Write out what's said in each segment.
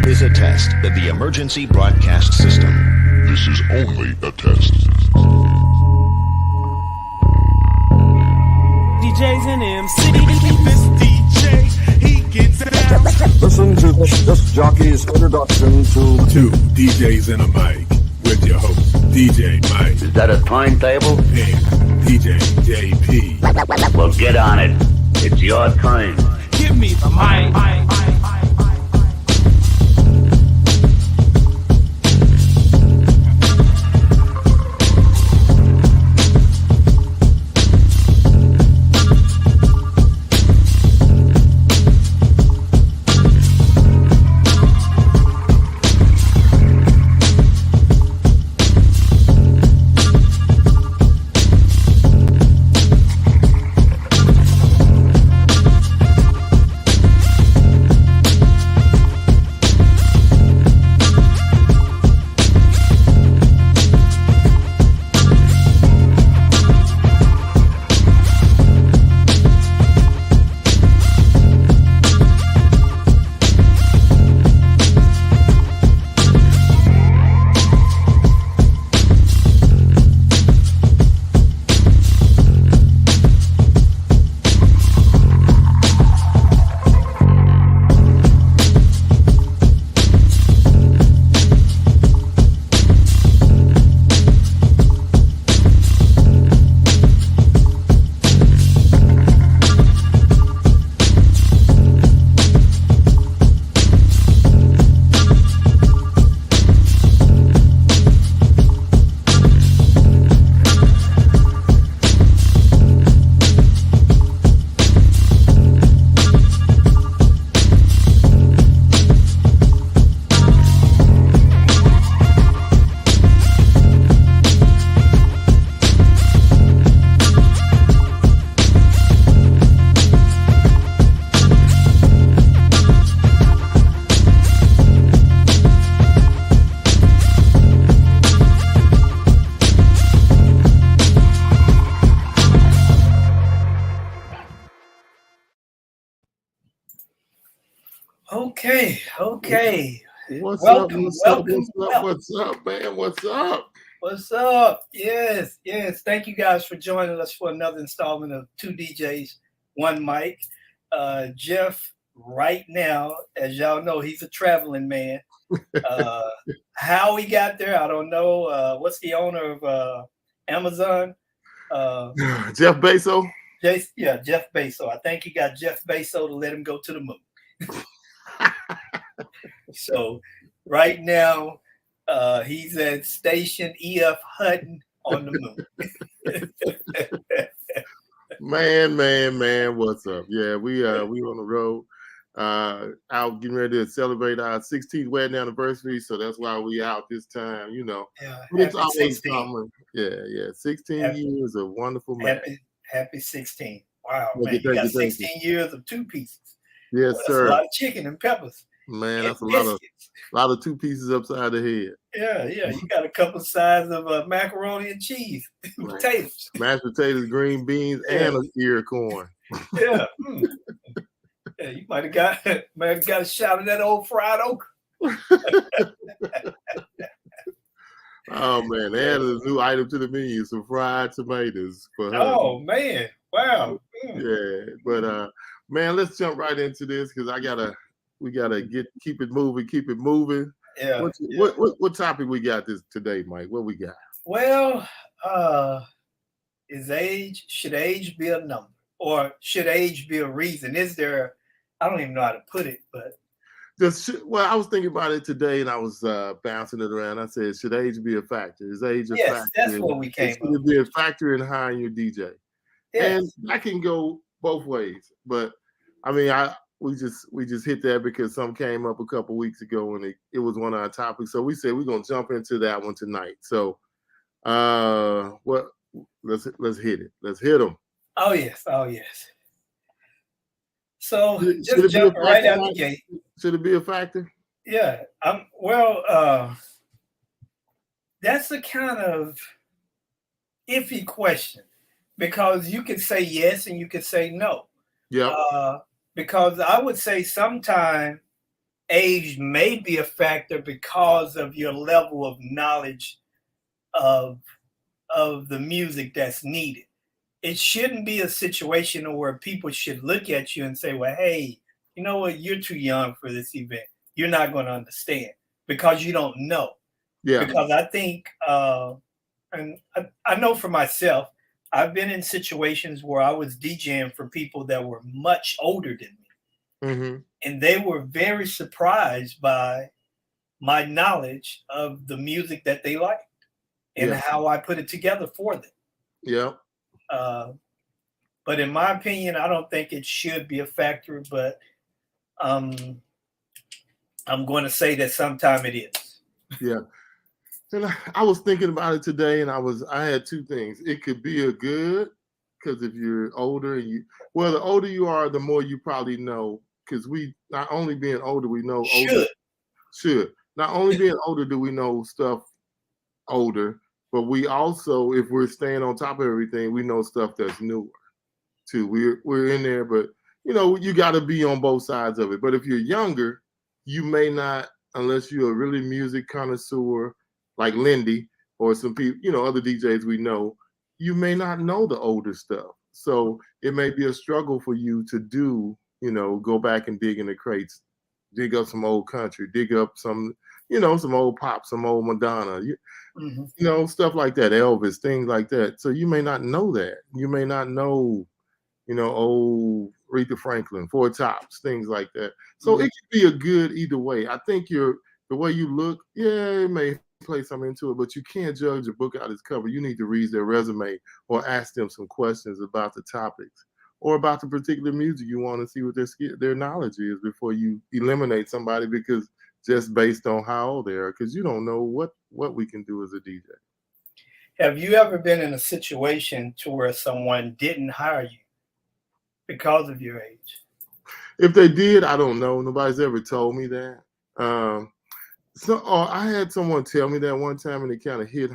is a test of the emergency broadcast system. This is only a test. DJs and MCs. This DJ, he gets down. Listen to this jockey's introduction to Two DJs and a mic with your host, DJ Mike Is that a timetable? and DJ JP. Well, get on it. It's your time. Give me the mic. Okay. What's Welcome, up, man? What's up? Yes. Thank you guys for joining us for another installment of Two DJs, One Mic. Jeff, right now, as y'all know, he's a traveling man. How he got there, I don't know. What's the owner of Amazon? Jeff Bezos. Jeff Bezos. I think he got Jeff Bezos to let him go to the moon. So right now, he's at Station E.F. Hutton on the moon. man, what's up? Yeah, we on the road. Out getting ready to celebrate our 16th wedding anniversary, so that's why we out this time. You know, it's always common. Yeah, 16 years of wonderful man. Happy 16. Wow, Thank man, you, you got thank you. 16 years of two pieces. Yes, That's sir. a lot of chicken and peppers. Man, that's a biscuits. lot of two pieces upside the head. Yeah. You got a couple sides of macaroni and cheese, potatoes, Mashed potatoes, green beans, and an ear of corn. Yeah. Yeah, you might have got a shot of that old fried okra. Oh man, they added a new item to the menu: some fried tomatoes for her. Oh man, wow. Yeah, but man, let's jump right into this because we gotta keep it moving. Yeah. What topic we got this today, Mike? What we got? Well, should age be a number, or should age be a reason? Is there? I don't even know how to put it, but I was thinking about it today, and I was bouncing it around. I said, should age be a factor? Is age a factor? Yes, that's what we came up with. Should it be a factor in hiring your DJ? Yes. And that can go both ways. But I mean, we just hit that because some came up a couple weeks ago, and it was one of our topics. So we said we're gonna jump into that one tonight. So, let's hit it. Let's hit them. Oh yes. So just jump right out the gate. Should it be a factor? Yeah. That's a kind of iffy question because you could say yes and you could say no. Yeah. Because I would say sometimes age may be a factor because of your level of knowledge of the music that's needed. It shouldn't be a situation where people should look at you and say, well, hey, you know what? You're too young for this event. You're not going to understand because you don't know. Yeah. Because I think, and I know for myself, I've been in situations where I was DJing for people that were much older than me. Mm-hmm. And they were very surprised by my knowledge of the music that they liked and how I put it together for them. Yeah. But in my opinion, I don't think it should be a factor, but I'm going to say that sometime it is. Yeah. And I was thinking about it today, and I had two things. It could be a good, because if you're older, the older you are, the more you probably know, because we, not only being older, we know older. Should. Not only being older do we know stuff older, but we also, if we're staying on top of everything, we know stuff that's newer too. We're in there, but you got to be on both sides of it. But if you're younger, you may not, unless you're a really music connoisseur like Lindy or some people, other DJs we know, you may not know the older stuff. So it may be a struggle for you to do, go back and dig in the crates, dig up some old country, dig up some, some old pop, some old Madonna, stuff like that, Elvis, things like that. So you may not know that. You may not know, old Aretha Franklin, Four Tops, things like that. So it could be a good either way. I think the way you look, it may play something into it, but you can't judge a book out its cover. You need to read their resume or ask them some questions about the topics or about the particular music you want to see what their knowledge is before you eliminate somebody because just based on how old they are, because you don't know what we can do as a DJ. Have you ever been in a situation to where someone didn't hire you because of your age? If they did, I don't know. Nobody's ever told me that. I had someone tell me that one time, and it kind of hit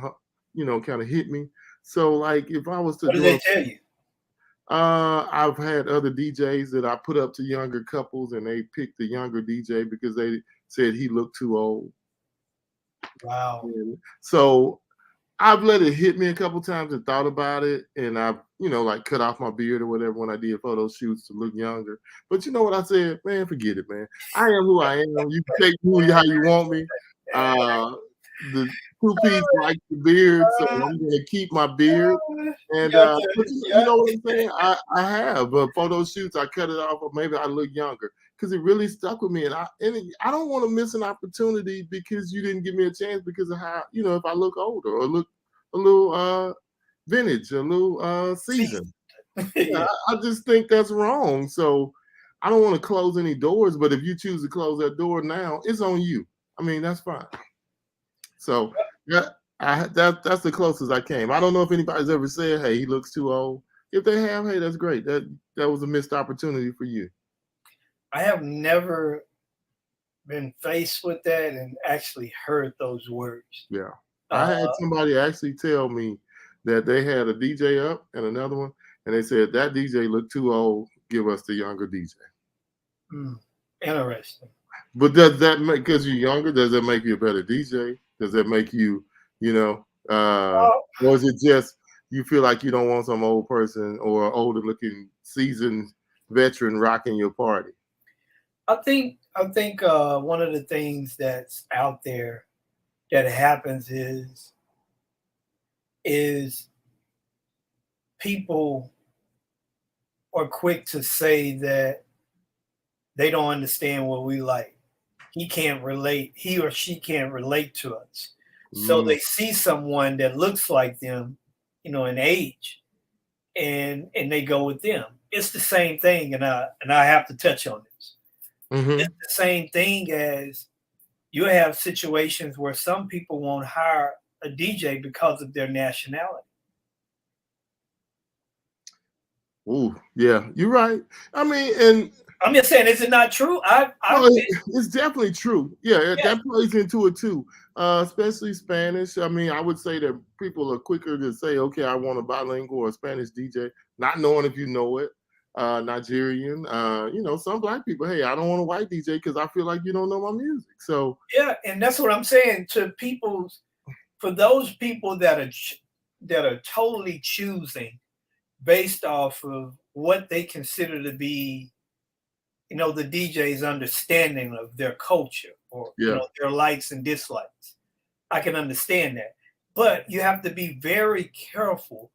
me. So, like, if I was to what did they tell you? I've had other DJs that I put up to younger couples, and they picked the younger DJ because they said he looked too old. Wow. And so I've let it hit me a couple times and thought about it, and I've, like cut off my beard or whatever when I did photo shoots to look younger. But you know what I said? Man, forget it, man. I am who I am. You can take me how you want me. The two-piece like the beard, so I'm going to keep my beard. And you know what I'm saying? I have photo shoots. I cut it off, or maybe I look younger because it really stuck with me. And I don't want to miss an opportunity because you didn't give me a chance because of how, if I look older or look a little vintage, a little seasoned. I just think that's wrong. So I don't want to close any doors, but if you choose to close that door now, it's on you. I mean, that's fine. So that's the closest I came. I don't know if anybody's ever said, hey, he looks too old. If they have, hey, that's great. That was a missed opportunity for you. I have never been faced with that and actually heard those words. Yeah. I had somebody actually tell me that they had a DJ up and another one, and they said that DJ looked too old. Give us the younger DJ. Interesting. But does that make, because you're younger, does that make you a better DJ? Does that make you, or is it just you feel like you don't want some old person or older looking seasoned veteran rocking your party? I think one of the things that's out there that happens is people are quick to say that they don't understand what we like. He or she can't relate to us. So they see someone that looks like them, in age, and they go with them. It's the same thing, and I have to touch on this. It's the same thing as you have situations where some people won't hire a DJ because of their nationality. Ooh, yeah, you're right. I mean, and I'm just saying, is it not true? It's definitely true. Yeah, that plays into it too, especially Spanish. I mean, I would say that people are quicker to say, okay, I want a bilingual or a Spanish DJ, not knowing if you know it. Nigerian, some black people. Hey, I don't want a white DJ because I feel like you don't know my music. So yeah, and that's what I'm saying to people. For those people that are totally choosing based off of what they consider to be, the DJ's understanding of their culture or their likes and dislikes, I can understand that. But you have to be very careful,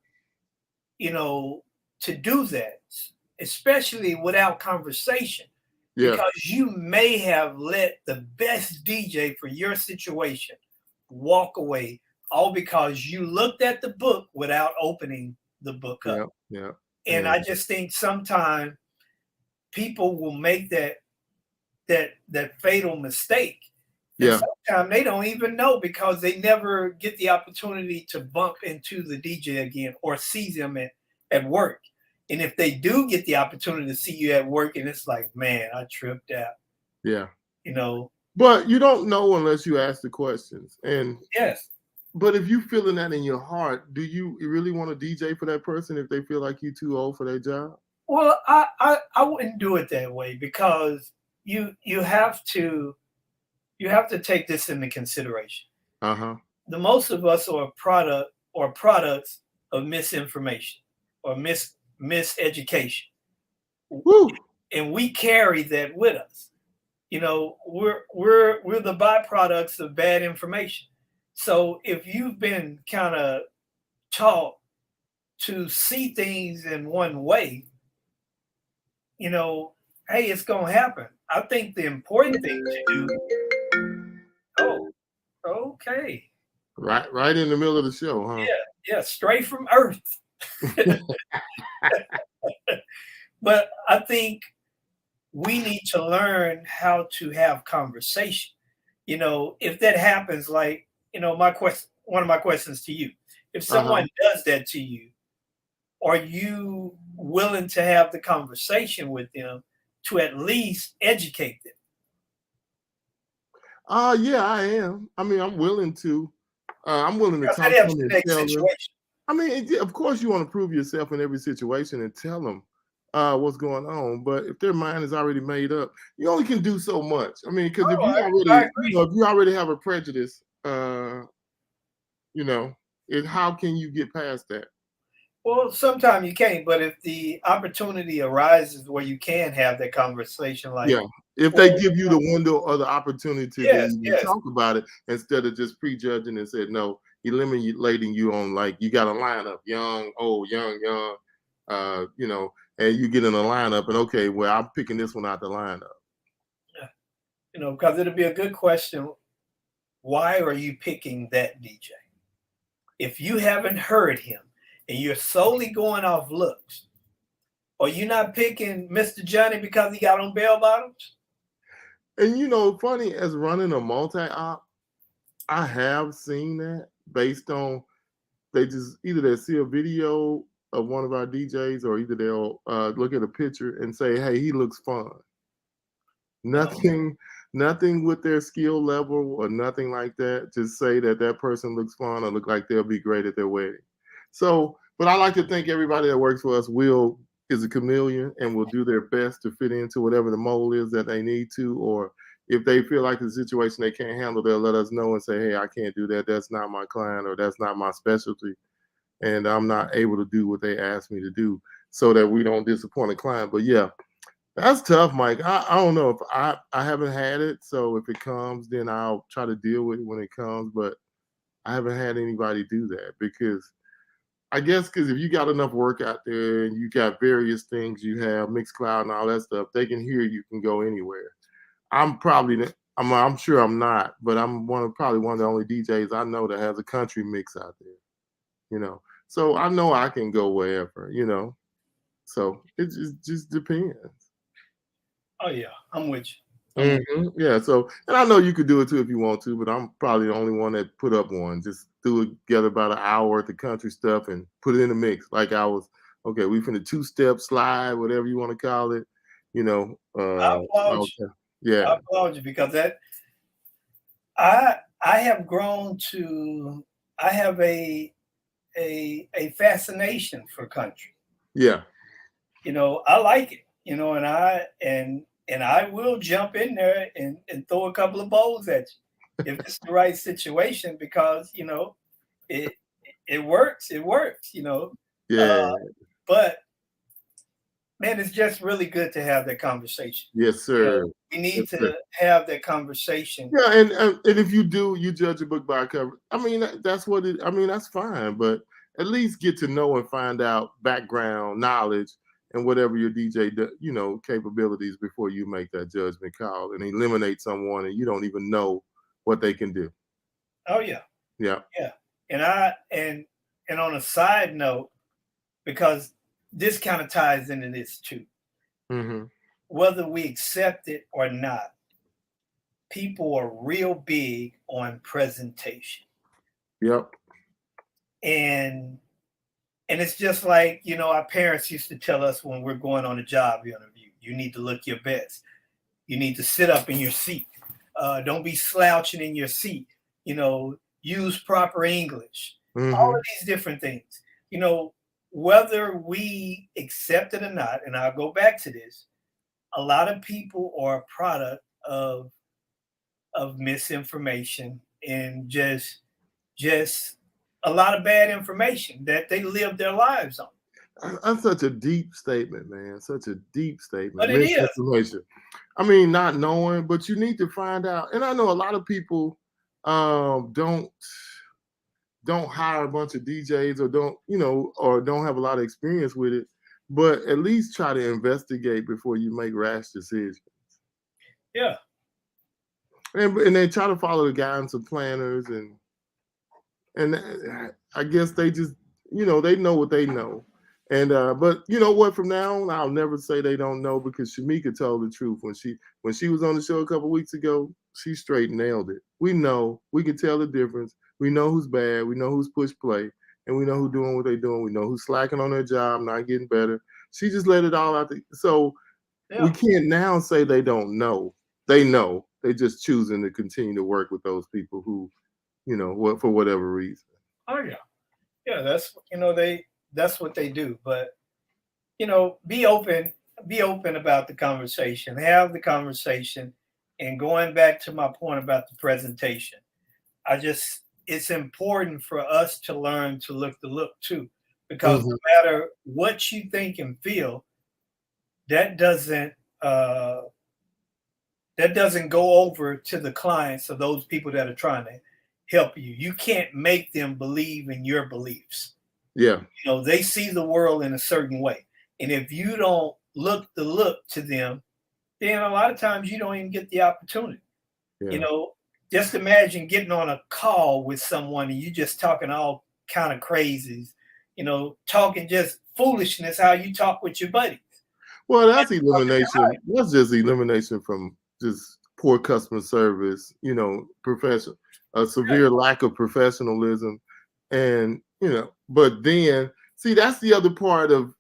to do that, especially without conversation. yeah, Because you may have let the best DJ for your situation walk away, all because you looked at the book without opening the book up. yeah. And I just think sometimes people will make that fatal mistake. And sometimes they don't even know because they never get the opportunity to bump into the DJ again or see them at work. And if they do get the opportunity to see you at work, and it's like, man, I tripped out. Yeah. But you don't know unless you ask the questions. And yes. But if you feeling that in your heart, do you really want to DJ for that person if they feel like you're too old for their job? Well, I wouldn't do it that way because you have to take this into consideration. Uh-huh. The most of us are a product or products of misinformation or miseducation. Woo. And we carry that with us. We're the byproducts of bad information. So if you've been kind of taught to see things in one way, hey, it's gonna happen. I think the important thing to do. Oh, okay. Right in the middle of the show, huh? Yeah, straight from Earth. But I think we need to learn how to have conversation. If that happens, like, one of my questions to you, if someone does that to you, are you willing to have the conversation with them to at least educate them? Yeah, I am. I mean, I'm willing to. I'm willing to talk to them and tell them. I mean, of course, you want to prove yourself in every situation and tell them what's going on. But if their mind is already made up, you only can do so much. I mean, because if you already have a prejudice, how can you get past that? Well, sometimes you can't, but if the opportunity arises where you can have that conversation, if they give you the window or the opportunity to talk about it instead of just prejudging and said no, eliminating you on like you got a lineup, young, old, young, and you get in a lineup and okay, well, I'm picking this one out the lineup. Yeah, because it'll be a good question. Why are you picking that DJ? If you haven't heard him, and you're solely going off looks, or you're not picking Mr. Johnny because he got on bell bottoms? And funny as running a multi-op, I have seen that based on either they see a video of one of our DJs or either they'll look at a picture and say, hey, he looks fun. Nothing with their skill level or nothing like that. Just say that person looks fun or look like they'll be great at their wedding. So, but I like to think everybody that works for us is a chameleon and will do their best to fit into whatever the mold is that they need to, or if they feel like the situation they can't handle, they'll let us know and say, hey, I can't do that. That's not my client or that's not my specialty. And I'm not able to do what they asked me to do so that we don't disappoint a client. But yeah, that's tough, Mike. I don't know if I haven't had it. So if it comes, then I'll try to deal with it when it comes. But I haven't had anybody do that because I guess because if you got enough work out there and you got various things, you have Mixcloud and all that stuff, they can hear you can go anywhere. I'm sure I'm not, but I'm probably one of the only DJs I know that has a country mix out there, So I know I can go wherever, So it just depends. Oh yeah, I'm with you. Mm-hmm. Yeah, so and I know you could do it too if you want to, but I'm probably the only one that put up one. Just threw together about an hour worth of country stuff and put it in the mix. Like I was, okay, we finna 2-step slide, whatever you want to call it. I applaud you. Yeah, I applaud you because I have grown to. I have a fascination for country. Yeah. I like it, and I will jump in there and throw a couple of bowls at you if it's the right situation, because it works. It works, Yeah. But man, it's just really good to have that conversation. Yes, sir. We need Yes, sir. to have that conversation. Yeah, and if you do, you judge a book by a cover. I mean, that's what it. I mean, that's fine, but at least get to know and find out background knowledge and whatever your DJ, capabilities before you make that judgment call and eliminate someone and you don't even know what they can do. Oh yeah, Yeah. yeah. And on a side note, because this kind of ties into this too. Mm-hmm. Whether we accept it or not, people are real big on presentation. Yep. And it's just like, our parents used to tell us when we're going on a job interview, you need to look your best. You need to sit up in your seat. Don't be slouching in your seat. Use proper English. Mm-hmm. All of these different things. Whether we accept it or not, and I'll go back to this, a lot of people are a product of misinformation and just a lot of bad information that they live their lives on. That's such a deep statement, man. Such a deep statement. But it is. I mean, not knowing, but you need to find out. And I know a lot of people don't hire a bunch of DJs or don't have a lot of experience with it, but at least try to investigate before you make rash decisions. Yeah. And they try to follow the guidance of planners and I guess they just, they know what they know. And but you know what, from now on, I'll never say they don't know, because Shamika told the truth when she was on the show a couple weeks ago. She straight nailed it. We know, we can tell the difference. We know who's bad. We know who's push play, and we know who's doing what they're doing. We know who's slacking on their job, not getting better. She just let it all out. So we can't now say they don't know. They know. They're just choosing to continue to work with those people who, for whatever reason. Oh yeah, yeah. That's what they do. But be open about the conversation. Have the conversation. And going back to my point about the presentation, it's important for us to learn to look the look too, because no matter what you think and feel, that doesn't go over to the clients or those people that are trying to help you. You can't make them believe in your beliefs. Yeah. They see the world in a certain way. And if you don't look the look to them, then a lot of times you don't even get the opportunity. Yeah. Just imagine getting on a call with someone and you just talking all kind of crazies, talking just foolishness, how you talk with your buddies. Well, that's elimination. That's just elimination from just poor customer service, a severe lack of professionalism. And, but then, see, that's the other part of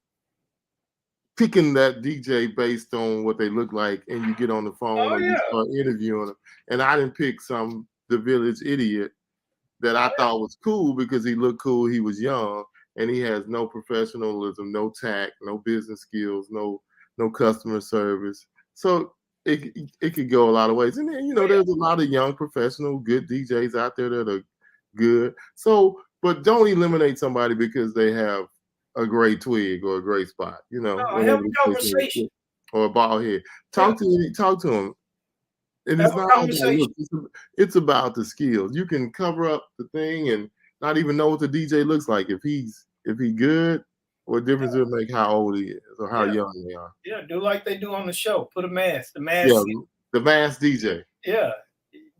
picking that DJ based on what they look like, and you get on the phone and you start interviewing them. And I didn't pick the village idiot that I thought was cool because he looked cool, he was young, and he has no professionalism, no tact, no business skills, no customer service. So it could go a lot of ways. And then, there's a lot of young professional, good DJs out there that are good. So, but don't eliminate somebody because they have a gray twig or a gray spot, have a conversation. Or a bald head. Talk to him. And it's not conversation. It's about the skills. You can cover up the thing and not even know what the DJ looks like. If he good, what difference does it make how old he is or how young they are? Yeah, do like they do on the show. Put a mask. The mask. Yeah, the mask DJ. Yeah,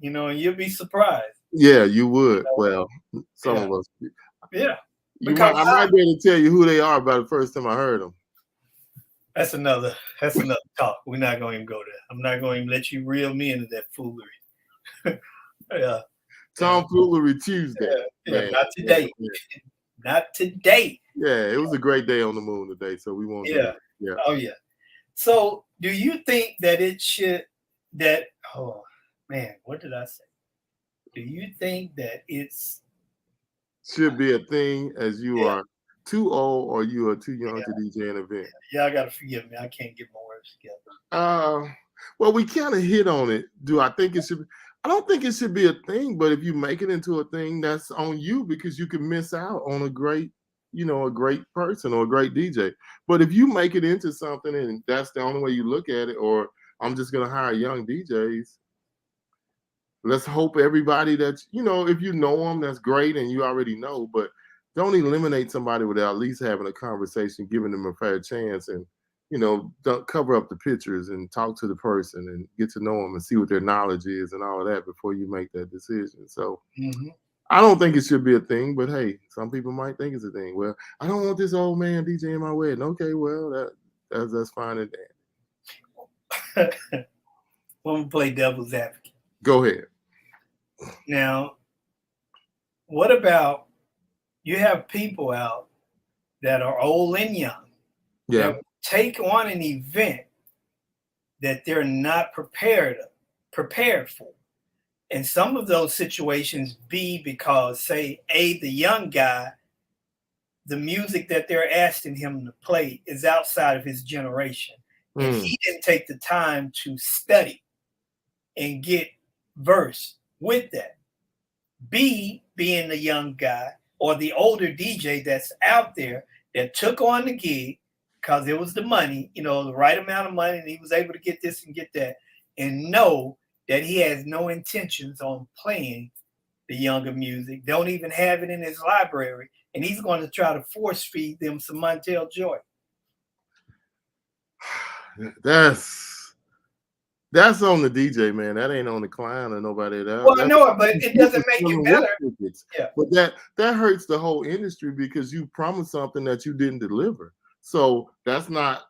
and you'll be surprised. Yeah, you would. Well, some of us. Yeah. I might be able to tell you who they are by the first time I heard them. That's another talk. We're not going to go there. I'm not going to let you reel me into that foolery. Yeah. Tomfoolery Tuesday. Yeah, not today. Not today. Yeah, it was a great day on the moon today, so we won't. Yeah. Yeah. Oh yeah. So, do you think that it should? Oh man, what did I say? Do you think that it's should be a thing as you are too old or you are too young to DJ an event? Y'all gotta forgive me. I can't get my words together. Well, we kind of hit on it. Do I think it should? I don't think it should be a thing, but if you make it into a thing, that's on you because you can miss out on a great, a great person or a great DJ. But if you make it into something and that's the only way you look at it, or I'm just gonna hire young DJs. Let's hope everybody that if you know them, that's great, and you already know. But don't eliminate somebody without at least having a conversation, giving them a fair chance, and don't cover up the pictures and talk to the person and get to know them and see what their knowledge is and all of that before you make that decision. So I don't think it should be a thing, but hey, some people might think it's a thing. Well, I don't want this old man DJing my wedding. Okay, well that's fine and dandy. I'm gonna play devil's advocate. Go ahead. Now, what about you have people out that are old and young that take on an event that they're not prepared for. And some of those situations be because, say, the young guy, the music that they're asking him to play is outside of his generation. And he didn't take the time to study and get versed with that. B, being the young guy or the older DJ that's out there that took on the gig because it was the money, the right amount of money, and he was able to get this and get that, and know that he has no intentions on playing the younger music, don't even have it in his library, and he's going to try to force feed them some Montel Joy. That's on the DJ, man. That ain't on the client or nobody else. Well, I know it, but it doesn't make it better. Yeah. But that hurts the whole industry because you promised something that you didn't deliver. So that's not,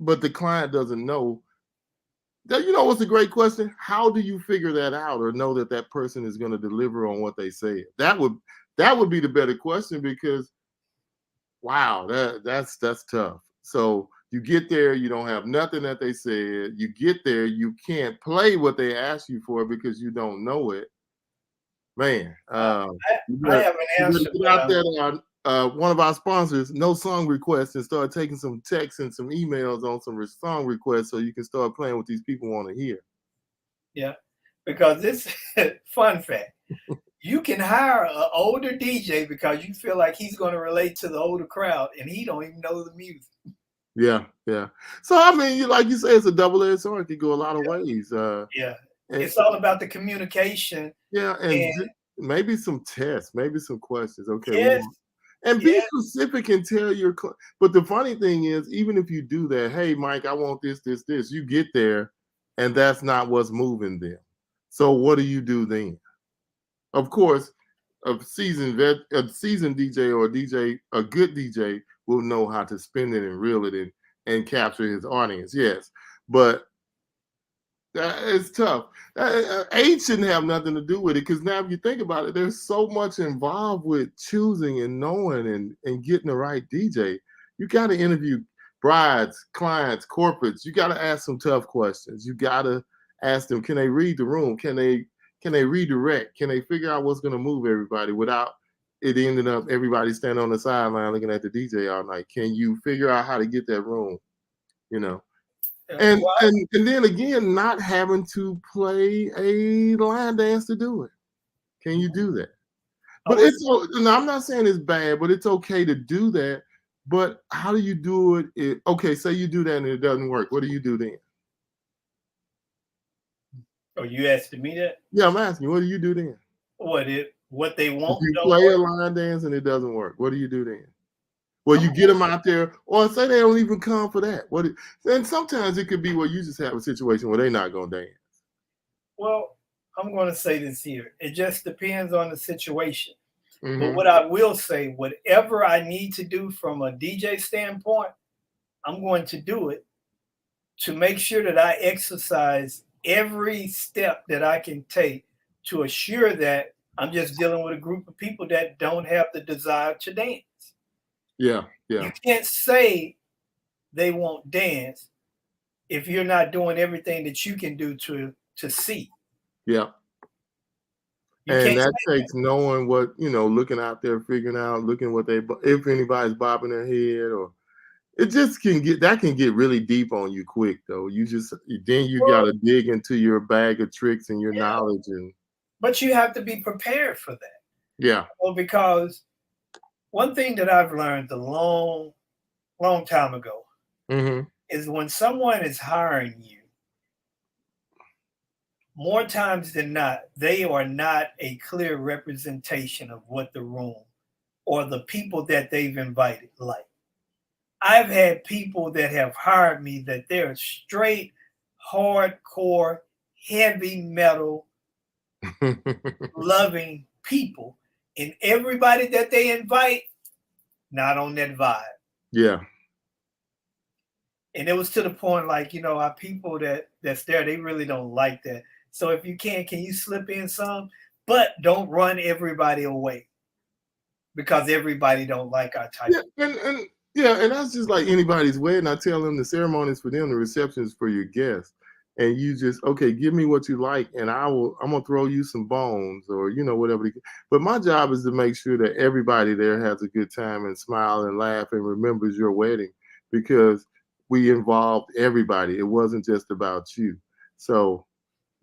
but the client doesn't know. That, what's a great question? How do you figure that out or know that person is going to deliver on what they say? That would be the better question because, wow, that's tough. So you get there, you don't have nothing that they said. You get there, you can't play what they asked you for because you don't know it. Man, I have an answer. Get out there on one of our sponsors, No Song Requests, and start taking some texts and some emails on some song requests so you can start playing what these people want to hear. Yeah, because this fun fact. You can hire an older DJ because you feel like he's going to relate to the older crowd, and he don't even know the music. Yeah. So like you say, it's a double-edged sword. It could go a lot of ways. It's all about the communication. Yeah, and maybe some tests, maybe some questions. Okay. Yes. And be specific and tell your. But the funny thing is, even if you do that, hey, Mike, I want this. You get there, and that's not what's moving them. So what do you do then? Of course, a seasoned DJ or a good DJ will know how to spin it and reel it in and capture his audience. Yes, but it's tough. Age shouldn't have nothing to do with it because now if you think about it, there's so much involved with choosing and knowing and getting the right DJ. You got to interview brides, clients, corporates. You got to ask some tough questions. You got to ask them, can they read the room? Can they redirect? Can they figure out what's going to move everybody without it ending up everybody standing on the sideline looking at the DJ all night? Can you figure out how to get that room? And then again, not having to play a line dance to do it. Can you do that? But I'm not saying it's bad, but it's okay to do that. But how do you do it? Okay, say you do that and it doesn't work. What do you do then? Oh, you asking me that? Yeah, I'm asking you. What do you do then? What they want? If you play a line dance and it doesn't work, what do you do then? Well, you get them out there, or say they don't even come for that. Then sometimes it could be where you just have a situation where they're not going to dance. Well, I'm going to say this here. It just depends on the situation. Mm-hmm. But what I will say, whatever I need to do from a DJ standpoint, I'm going to do it to make sure that I exercise every step that I can take to assure that I'm just dealing with a group of people that don't have the desire to dance. Yeah. You can't say they won't dance if you're not doing everything that you can do to see. Yeah. And that takes knowing what, looking out there, figuring out, looking what if anybody's bobbing their head, or it just can get really deep on you quick though. Then you got to dig into your bag of tricks and your knowledge, but you have to be prepared for that. Yeah. Well, because one thing that I've learned a long time ago is when someone is hiring you, more times than not, they are not a clear representation of what the room or the people that they've invited like. I've had people that have hired me that they're straight, hardcore, heavy metal, loving people. And everybody that they invite, not on that vibe. Yeah. And it was to the point like, our people that's there, they really don't like that. So if you can you slip in some, but don't run everybody away because everybody don't like our type. Yeah, and that's just like anybody's wedding. I tell them the ceremony is for them, the reception is for your guests. And you just, okay, give me what you like, and I'm gonna throw you some bones or whatever. But my job is to make sure that everybody there has a good time and smile and laugh and remembers your wedding, because we involved everybody. It wasn't just about you. So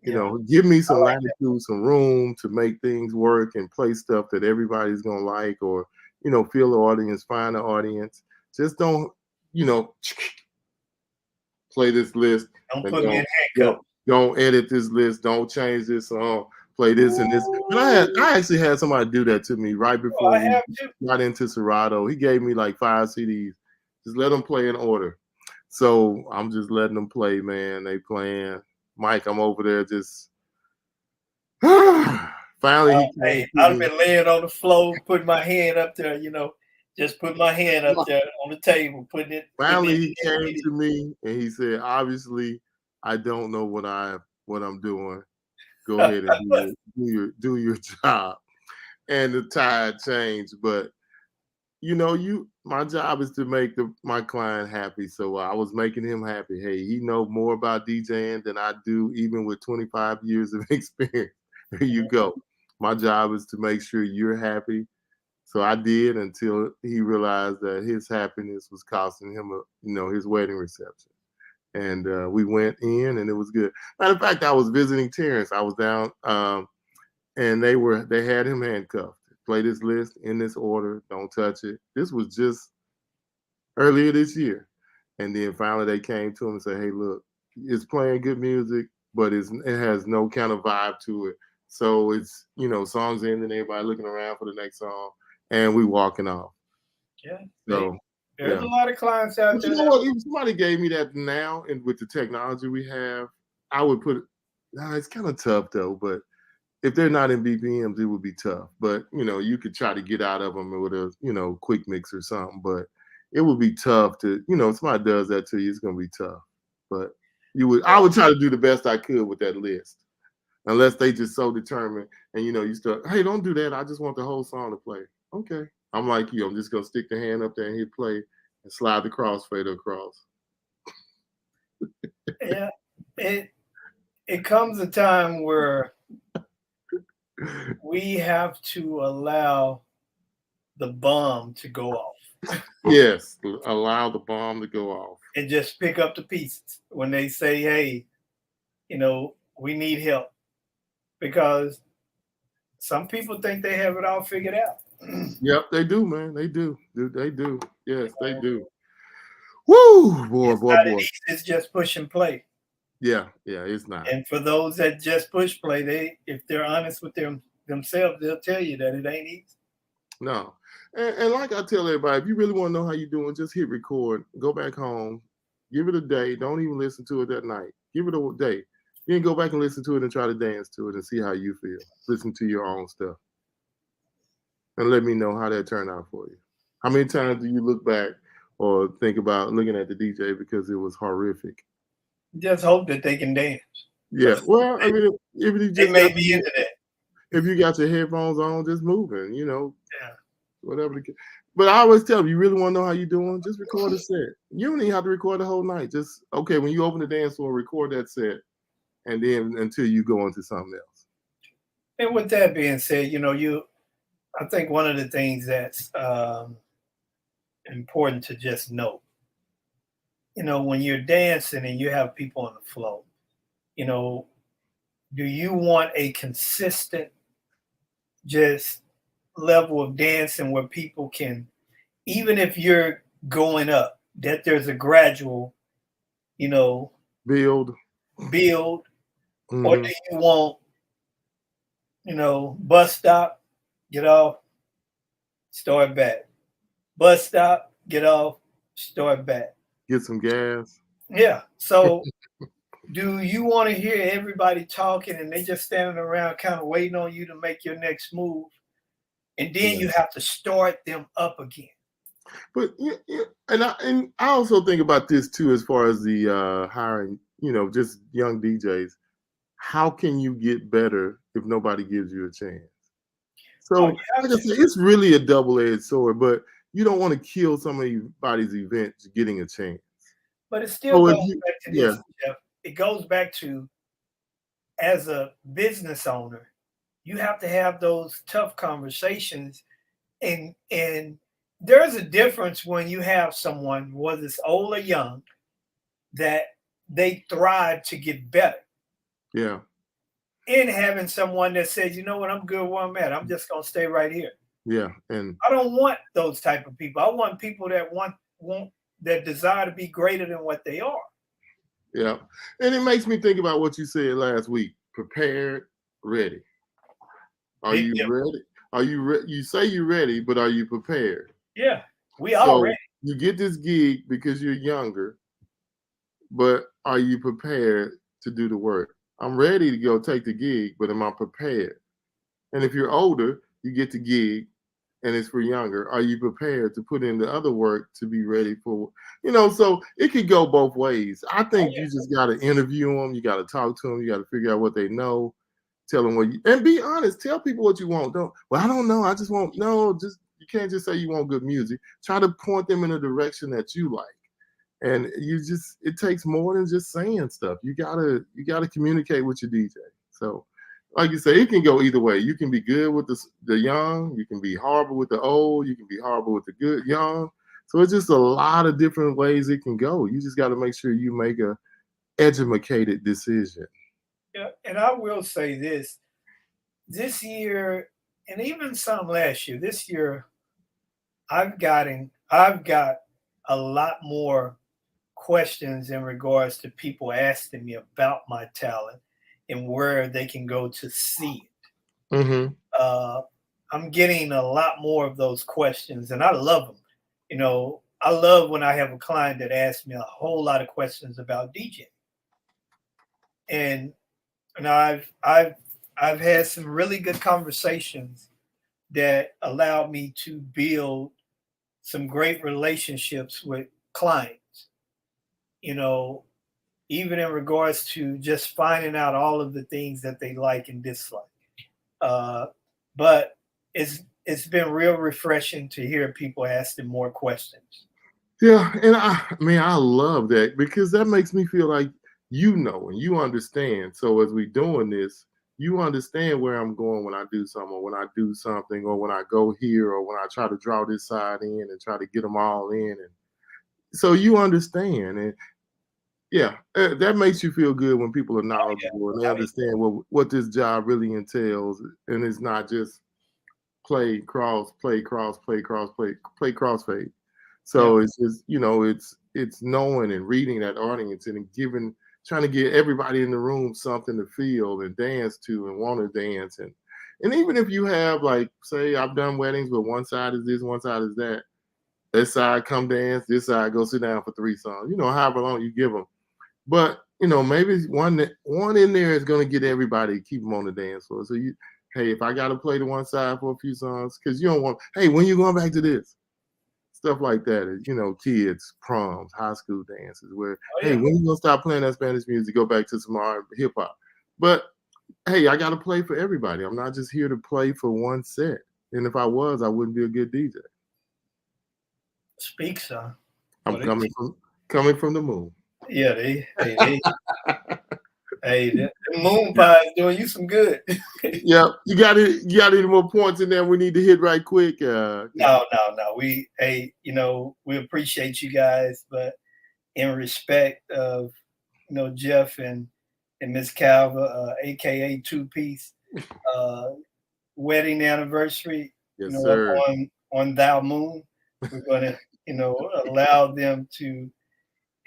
give me some latitude, some room to make things work and play stuff that everybody's gonna like, or feel the audience, find the audience. Just don't, play this list. Don't put me in handcuffs. Don't edit this list. Don't change this song. Play this and this. And I actually had somebody do that to me right before we got into Serato. He gave me like 5 CDs. Just let them play in order. So I'm just letting them play, man. They playing. Mike, I'm over there just finally. I've been laying on the floor, putting my hand up there, just put my hand up there on the table, putting it. Finally, he came to me and he said, "Obviously, I don't know what I'm doing. Go ahead and do your job." And the tide changed, but my job is to make my client happy. So I was making him happy. Hey, he know more about DJing than I do, even with 25 years of experience. There you go. My job is to make sure you're happy. So I did, until he realized that his happiness was costing him his wedding reception. And we went in, and it was good. Matter of fact, I was visiting Terrence. I was down, and they had him handcuffed. Play this list in this order. Don't touch it. This was just earlier this year. And then finally they came to him and said, "Hey, look, it's playing good music, but it has no kind of vibe to it. So it's, songs ending, everybody looking around for the next song, and we walking off." Yeah. So there's a lot of clients out there. You know what? If somebody gave me that now, and with the technology we have, I would put it. It's kind of tough though, but if they're not in BPMs, it would be tough. But you could try to get out of them with a quick mix or something. But it would be tough to, if somebody does that to you, it's gonna be tough. But I would try to do the best I could with that list, unless they just so determined. And you start, "Hey, don't do that. I just want the whole song to play." Okay, I'm like you. I'm just gonna stick the hand up there and hit play and slide the crossfader across. Yeah, it comes a time where we have to allow the bomb to go off. Yes, allow the bomb to go off. And just pick up the pieces when they say, "Hey, we need help." Because some people think they have it all figured out. Yep, they do, man. They do. They do. Yes, they do. Woo! Boy. It's just push and play. Yeah, it's not. And for those that just push play, if they're honest with themselves, they'll tell you that it ain't easy. No. And like I tell everybody, if you really want to know how you're doing, just hit record, go back home, give it a day. Don't even listen to it that night. Give it a day. Then go back and listen to it and try to dance to it and see how you feel. Listen to your own stuff. And let me know how that turned out for you. How many times do you look back or think about looking at the DJ because it was horrific? Just hope that they can dance. Yeah. Well, I mean, if you just may be into that. If you got your headphones on, just moving, Yeah. Whatever. But I always tell them, you really want to know how you're doing, just record a set. You don't even have to record the whole night. Just, okay, when you open the dance floor, record that set, and then until you go into something else. And with that being said, I think one of the things that's important to just note, when you're dancing and you have people on the floor, do you want a consistent just level of dancing where people can, even if you're going up, that there's a gradual, build, or do you want, bus stop, get off, start back, bus stop, get off, start back, get some gas? Yeah. So do you want to hear everybody talking and they just standing around kind of waiting on you to make your next move, and then you have to start them up again? But and I also think about this too, as far as the hiring, just young DJs. How can you get better if nobody gives you a chance? So, like I said, it's really a double-edged sword, but you don't want to kill somebody's event getting a chance. But it still goes back to this, Jeff. It goes back to, as a business owner, you have to have those tough conversations, and there's a difference when you have someone, whether it's old or young, that they thrive to get better. Yeah. And having someone that says, you know what, I'm good where I'm at. I'm just gonna stay right here. Yeah. And I don't want those type of people. I want people that want that desire to be greater than what they are. Yeah. And it makes me think about what you said last week. Prepared, ready. Are you ready? Are you ready? You say you're ready, but are you prepared? Yeah, we all ready. You get this gig because you're younger, but are you prepared to do the work? I'm ready to go take the gig, but am I prepared? And if you're older, you get the gig and it's for younger. Are you prepared to put in the other work to be ready for, so it could go both ways. I think you just got to interview them. You got to talk to them. You got to figure out what they know. Tell them and be honest. Tell people what you want. I don't know. I just want, you can't just say you want good music. Try to point them in a direction that you like. And it takes more than just saying stuff. You gotta communicate with your DJ. So, like you say, it can go either way. You can be good with the young, you can be horrible with the old, you can be horrible with the good young. So it's just a lot of different ways it can go. You just got to make sure you make a educated decision. Yeah, and I will say this year, and even some last year, this year, I've got a lot more questions in regards to people asking me about my talent and where they can go to see it. Mm-hmm. I'm getting a lot more of those questions, and I love them. I love when I have a client that asks me a whole lot of questions about DJ. And I've had some really good conversations that allowed me to build some great relationships with clients. Even in regards to just finding out all of the things that they like and dislike. But it's been real refreshing to hear people asking more questions. Yeah, and I love that, because that makes me feel like and you understand. So as we doing this, you understand where I'm going when I do something, or when I do something, or when I go here, or when I try to draw this side in and try to get them all in. And so you understand. And yeah, that makes you feel good when people are knowledgeable and they understand what this job really entails. And it's not just play, crossfade. So it's just, it's knowing and reading that audience and trying to get everybody in the room something to feel and dance to and want to dance. And even if you have, like, say, I've done weddings where one side is this, one side is that. This side come dance, this side go sit down for 3 songs, however long you give them. But, maybe one in there is going to get everybody, keep them on the dance floor. So hey, if I got to play the one side for a few songs, because you don't want, hey, when you going back to this? Stuff like that, kids, proms, high school dances, where, hey, when you going to stop playing that Spanish music, go back to some hip hop. But, hey, I got to play for everybody. I'm not just here to play for one set. And if I was, I wouldn't be a good DJ. Speak, son. I'm coming from the moon. Yeah, Hey, the moon pie is doing you some good. Yeah, you got any more points in there we need to hit right quick? No. We we appreciate you guys, but in respect of Jeff and Miss Calva, aka Two Piece, wedding anniversary. Yes, sir. On Thou Moon, we're gonna allow them to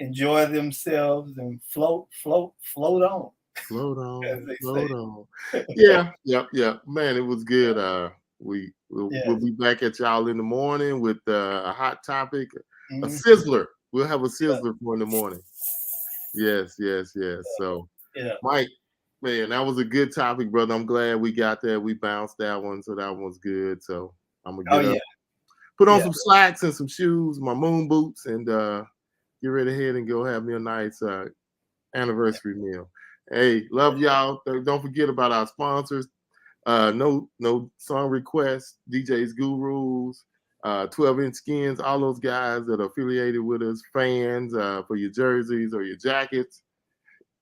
enjoy themselves and float on. Float on. Yeah. Man, it was good. We'll be back at y'all in the morning with a hot topic, a sizzler. We'll have a sizzler for in the morning. Yes. So, Mike, man, that was a good topic, brother. I'm glad we got that. We bounced that one, so that one's good. So I'm gonna get up, put on some slacks and some shoes, my moon boots, and get ready ahead and go have me a nice anniversary meal. Hey, love y'all. Don't forget about our sponsors. No song requests, DJ's Gurus, 12-inch skins, all those guys that are affiliated with us, fans for your jerseys or your jackets.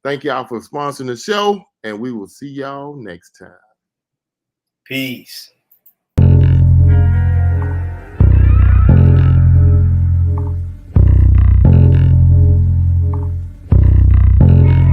Thank y'all for sponsoring the show, and we will see y'all next time. Peace.